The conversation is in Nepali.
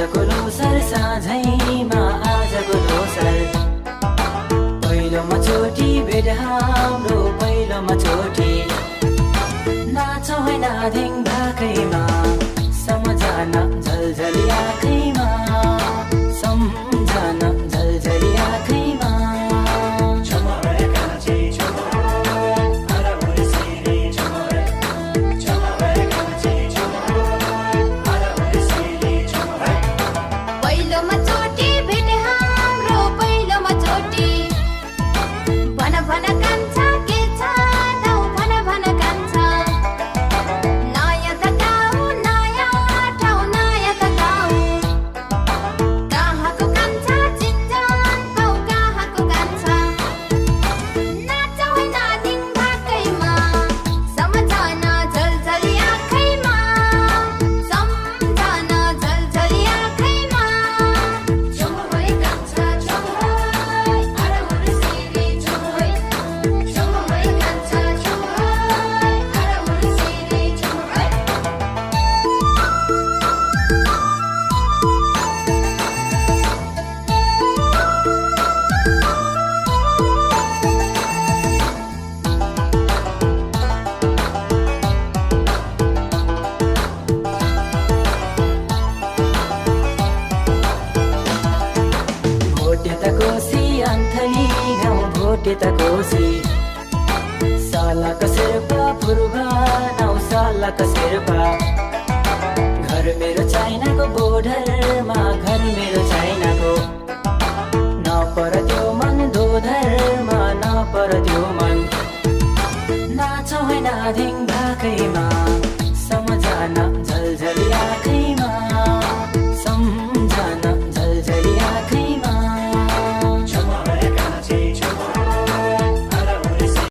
आजको लोसर साँझैमा आजको लोसर पहिलोमा चोटी भेट हाम्रो पहिलोमा चोटी नाचौँ है नादिङ भाकैमा सम्झना झलझली आँखैमा सम्झना झलझली आँखैमा पहिलोमा चोटी भेट हाम्रो पहिलोमा चोटी भन भन कान्छा के छ नौ भन भन कान्छा नयाँ त गाउँ नयाँ ठाउँ नयाँ त गाउँ कहाँको कान्छा चिन्जान पाउ कहाँको कान्छा नाचौँ है नादिङ भाकैमा सम्झना झलझली आँखैमा सम्झना झलझली आँखैमा चुम्होइ कान्छा चुम्होइ आराउरे सिरी चुम्होइ चुम्होइ कान्छा चुम्होइ आराउरे सिरी चुम्होइ भोटे त कोसी अन्थली गाउँ भोटे त कोसी सालाको शेर्पा फुर्बा नौ सालाको शेर्पा घर मेरो चाइनाको बोर्डरमा घर मेरो चाइनाको नपरत्यो मन दोधरमा नपरत्यो मन नाचौँ है नादिङ भाकैमा सम्झना झलझली आँखै